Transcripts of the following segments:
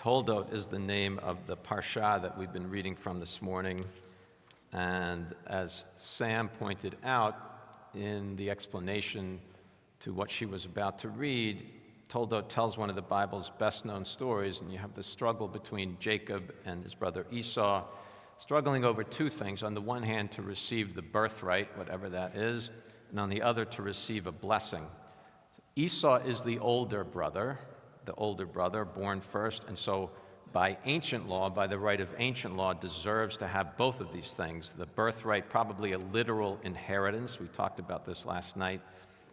Toldot is the name of the parsha that we've been reading from this morning. And as Sam pointed out in the explanation to what she was about to read, Toldot tells one of the Bible's best-known stories, and you have the struggle between Jacob and his brother Esau, struggling over two things. On the one hand, to receive the birthright, whatever that is, and on the other, to receive a blessing. Esau is the older brother born first, and so by ancient law, by the right of ancient law, deserves to have both of these things. The birthright, probably a literal inheritance. We talked about this last night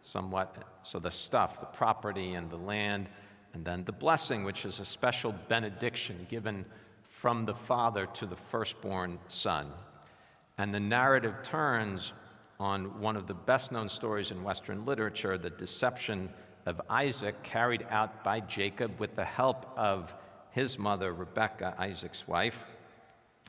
somewhat. So the stuff, the property and the land, and then the blessing, which is a special benediction given from the father to the firstborn son. And the narrative turns on one of the best-known stories in Western literature, the deception of Isaac, carried out by Jacob with the help of his mother, Rebekah, Isaac's wife.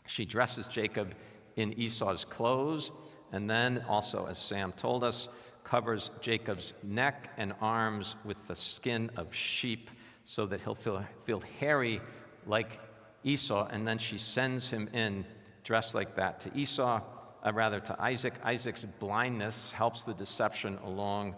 She dresses Jacob in Esau's clothes, and then also, as Sam told us, covers Jacob's neck and arms with the skin of sheep so that he'll feel hairy like Esau, and then she sends him in dressed like that to to Isaac. Isaac's blindness helps the deception along,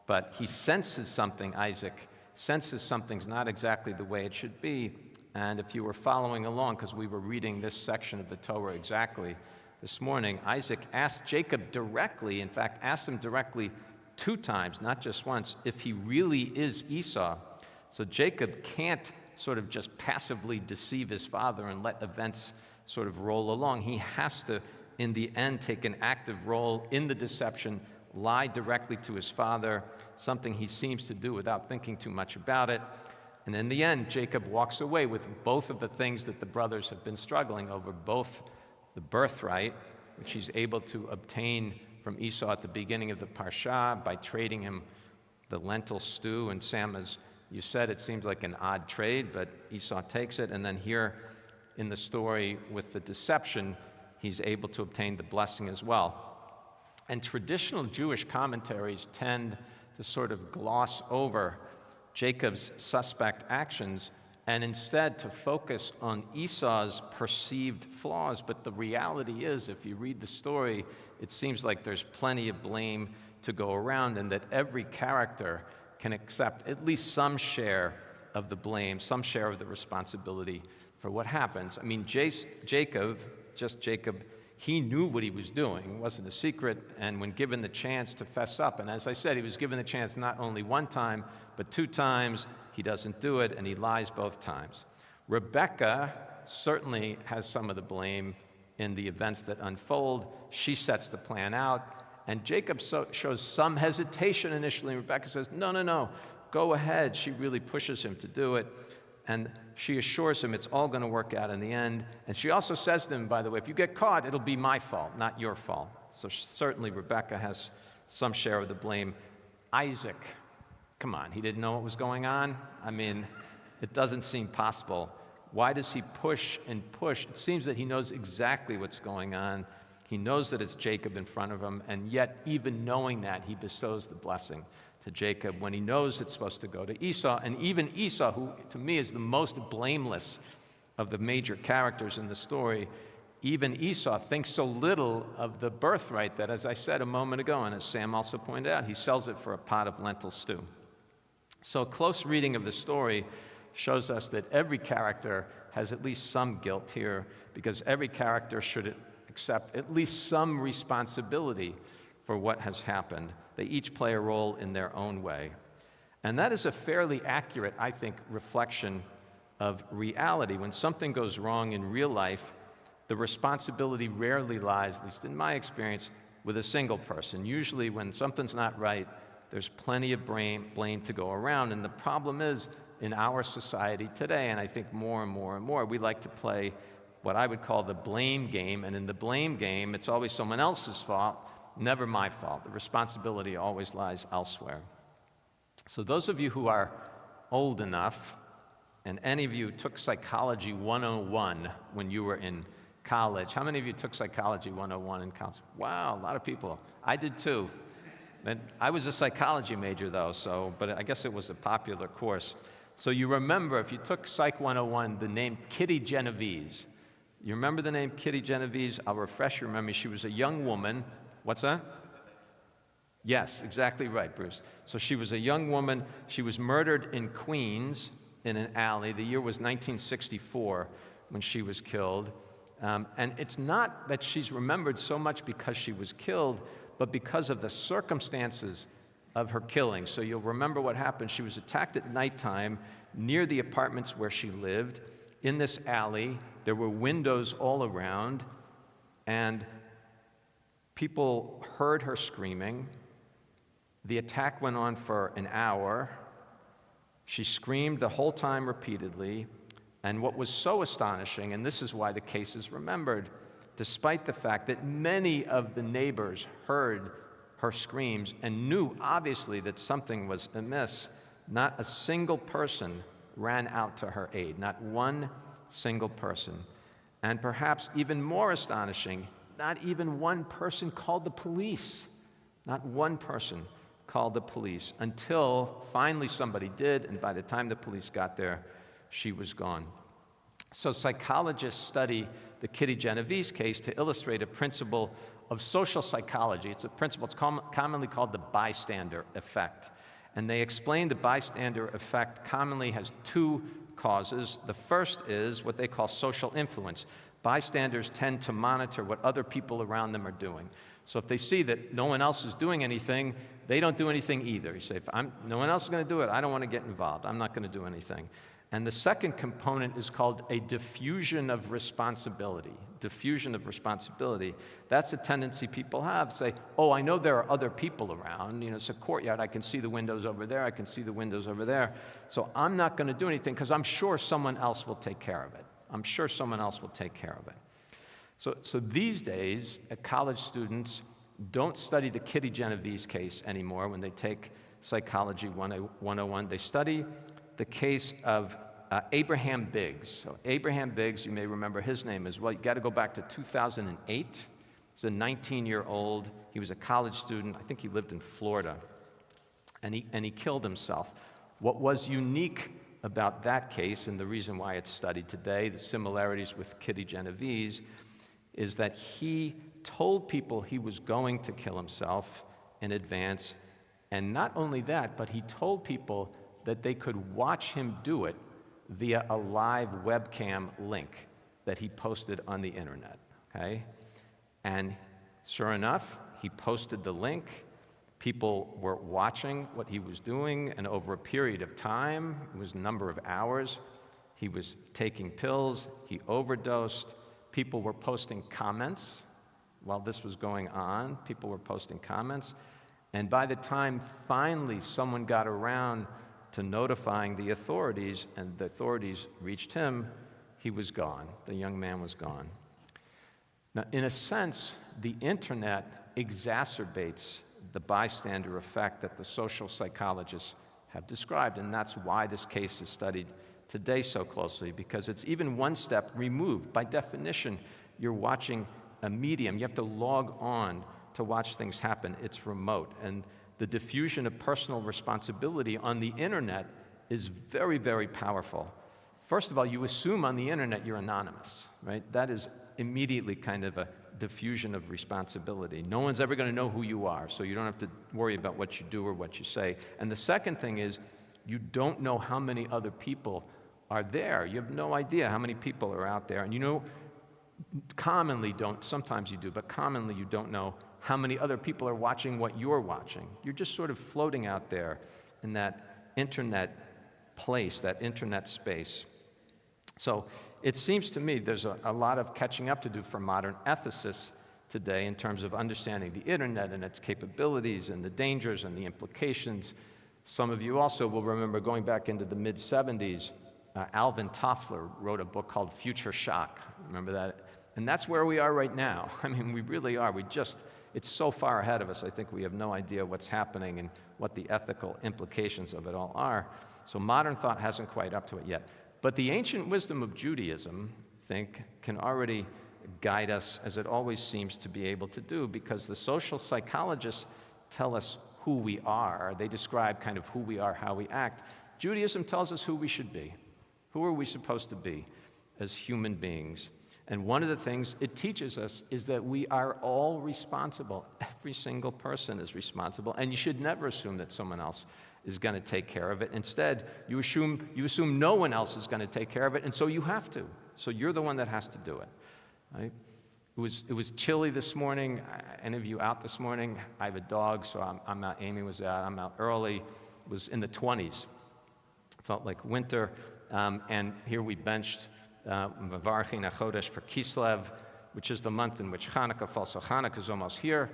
but he senses something, Isaac senses something's not exactly the way it should be. And if you were following along, because we were reading this section of the Torah exactly this morning, Isaac asked Jacob directly, in fact, asked him directly 2 times, not just once, if he really is Esau. So Jacob can't sort of just passively deceive his father and let events sort of roll along. He has to, in the end, take an active role in the deception, lie directly to his father, something he seems to do without thinking too much about it. And in the end, Jacob walks away with both of the things that the brothers have been struggling over, both the birthright, which he's able to obtain from Esau at the beginning of the parsha by trading him the lentil stew. And Sam, as you said, it seems like an odd trade, but Esau takes it. And then here in the story with the deception, he's able to obtain the blessing as well. And traditional Jewish commentaries tend to sort of gloss over Jacob's suspect actions and instead to focus on Esau's perceived flaws. But the reality is, if you read the story, it seems like there's plenty of blame to go around and that every character can accept at least some share of the blame, some share of the responsibility for what happens. I mean, Jacob, he knew what he was doing. It wasn't a secret, and when given the chance to fess up, and as I said, he was given the chance not only 1 time, but 2 times, he doesn't do it, and he lies both times. Rebekah certainly has some of the blame in the events that unfold. She sets the plan out, and Jacob shows some hesitation initially, and Rebekah says, no, go ahead. She really pushes him to do it. And she assures him it's all going to work out in the end. And she also says to him, by the way, if you get caught, it'll be my fault, not your fault. So certainly Rebekah has some share of the blame. Isaac, come on, he didn't know what was going on? I mean, it doesn't seem possible. Why does he push and push? It seems that he knows exactly what's going on. He knows that it's Jacob in front of him, and yet even knowing that, he bestows the blessing to Jacob when he knows it's supposed to go to Esau. And even Esau, who to me is the most blameless of the major characters in the story, even Esau thinks so little of the birthright that, as I said a moment ago, and as Sam also pointed out, he sells it for a pot of lentil stew. So a close reading of the story shows us that every character has at least some guilt here, because every character should accept at least some responsibility for what has happened. They each play a role in their own way. And that is a fairly accurate, I think, reflection of reality. When something goes wrong in real life, the responsibility rarely lies, at least in my experience, with a single person. Usually when something's not right, there's plenty of blame to go around. And the problem is, in our society today, and I think more and more, we like to play what I would call the blame game. And in the blame game, it's always someone else's fault, never my fault. The responsibility always lies elsewhere. So those of you who are old enough, and any of you took Psychology 101 when you were in college, how many of you took Psychology 101 in college? Wow, a lot of people. I did too. And I was a psychology major though, but I guess it was a popular course. So you remember, if you took Psych 101, the name Kitty Genovese. You remember the name Kitty Genovese? I'll refresh your memory. She was a young woman. What's that? Yes, exactly right, Bruce. So she was a young woman. She was murdered in Queens in an alley. The year was 1964 when she was killed. And it's not that she's remembered so much because she was killed, but because of the circumstances of her killing. So you'll remember what happened. She was attacked at nighttime near the apartments where she lived. In this alley, there were windows all around, and people heard her screaming. The attack went on for an hour. She screamed the whole time repeatedly. And what was so astonishing, and this is why the case is remembered, despite the fact that many of the neighbors heard her screams and knew obviously that something was amiss, not a single person ran out to her aid, not one single person. And perhaps even more astonishing, not even one person called the police. Not one person called the police until finally somebody did, and by the time the police got there, she was gone. So psychologists study the Kitty Genovese case to illustrate a principle of social psychology. It's a principle, it's commonly called the bystander effect. And they explain the bystander effect commonly has two causes. The first is what they call social influence. Bystanders tend to monitor what other people around them are doing. So if they see that no one else is doing anything, they don't do anything either. You say, if no one else is going to do it, I don't want to get involved. I'm not going to do anything. And the second component is called a diffusion of responsibility. Diffusion of responsibility. That's a tendency people have. Say, oh, I know there are other people around. You know, it's a courtyard. I can see the windows over there. I can see the windows over there. So I'm not going to do anything because I'm sure someone else will take care of it. I'm sure someone else will take care of it. So these days, college students don't study the Kitty Genovese case anymore when they take Psychology 101. They study the case of Abraham Biggs. So Abraham Biggs, you may remember his name as well. You got to go back to 2008. He's a 19-year-old. He was a college student. I think he lived in Florida. And he killed himself. What was unique about that case, and the reason why it's studied today, the similarities with Kitty Genovese, is that he told people he was going to kill himself in advance. And not only that, but he told people that they could watch him do it via a live webcam link that he posted on the internet, okay? And sure enough, he posted the link. People were watching what he was doing, and over a period of time, it was a number of hours, he was taking pills, he overdosed. People were posting comments while this was going on. People were posting comments. And by the time finally someone got around to notifying the authorities, and the authorities reached him, he was gone. The young man was gone. Now, in a sense, the internet exacerbates the bystander effect that the social psychologists have described, and that's why this case is studied today so closely, because it's even one step removed. By definition, you're watching a medium. You have to log on to watch things happen. It's remote. And the diffusion of personal responsibility on the internet is very, very powerful. First of all, you assume on the internet you're anonymous, right? That is immediately kind of a diffusion of responsibility. No one's ever going to know who you are, so you don't have to worry about what you do or what you say. And the second thing is, you don't know how many other people are there. You have no idea how many people are out there. And you know, commonly don't, sometimes you do, but commonly you don't know how many other people are watching what you're watching. You're just sort of floating out there in that internet place, that internet space. So it seems to me there's a lot of catching up to do for modern ethicists today in terms of understanding the internet and its capabilities and the dangers and the implications. Some of you also will remember going back into the mid-'70s, Alvin Toffler wrote a book called Future Shock. Remember that? And that's where we are right now. I mean, we really are. It's so far ahead of us, I think we have no idea what's happening and what the ethical implications of it all are. So modern thought hasn't quite up to it yet. But the ancient wisdom of Judaism, I think, can already guide us, as it always seems to be able to do, because the social psychologists tell us who we are. They describe kind of who we are, how we act. Judaism tells us who we should be. Who are we supposed to be as human beings? And one of the things it teaches us is that we are all responsible. Every single person is responsible, and you should never assume that someone else is going to take care of it. Instead, you assume no one else is going to take care of it, and so you have to. So you're the one that has to do it. Right? It was chilly this morning. Any of you out this morning? I have a dog, so I'm out. Amy was out. I'm out early. It was in the 20s. Felt like winter, and here we benched Mavarchin HaChodesh for Kislev, which is the month in which Hanukkah falls. So Hanukkah is almost here,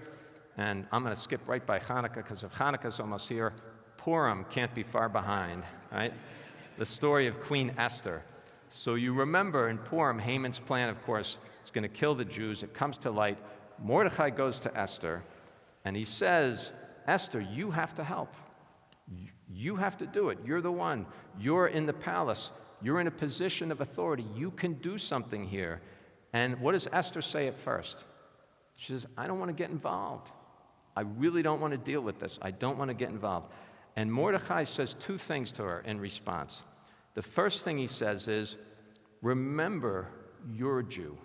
and I'm going to skip right by Hanukkah because if Hanukkah is almost here, Purim can't be far behind, right? The story of Queen Esther. So you remember in Purim, Haman's plan, of course, is going to kill the Jews. It comes to light. Mordechai goes to Esther, and he says, Esther, you have to help. You have to do it. You're the one. You're in the palace. You're in a position of authority. You can do something here. And what does Esther say at first? She says, I don't want to get involved. I really don't want to deal with this. I don't want to get involved. And Mordechai says two things to her in response. The first thing he says is, remember, you're a Jew.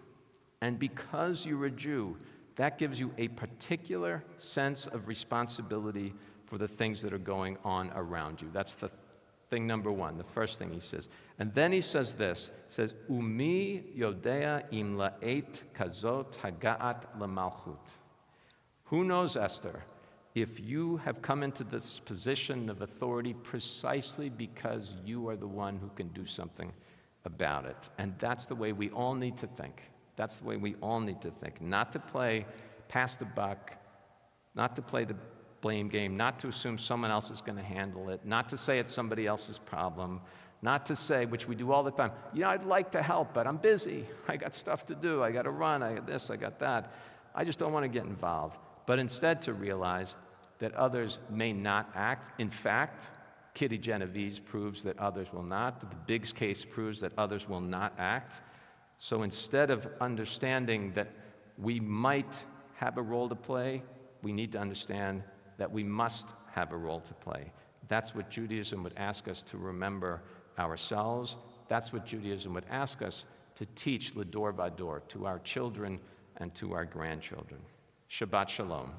And because you're a Jew, that gives you a particular sense of responsibility for the things that are going on around you. That's the thing number one, the first thing he says. And then he says this, he says, Umi yodea im la'et kazot haga'at lamalchut. Who knows, Esther, if you have come into this position of authority precisely because you are the one who can do something about it. And that's the way we all need to think. That's the way we all need to think. Not to play pass the buck, not to play the blame game, not to assume someone else is going to handle it, not to say it's somebody else's problem, not to say, which we do all the time, I'd like to help, but I'm busy. I got stuff to do. I got to run. I got this. I got that. I just don't want to get involved. But instead to realize that others may not act. In fact, Kitty Genovese proves that others will not. The Biggs case proves that others will not act. So instead of understanding that we might have a role to play, we need to understand that we must have a role to play. That's what Judaism would ask us to remember ourselves. That's what Judaism would ask us to teach l'dor vador, to our children and to our grandchildren. Shabbat Shalom.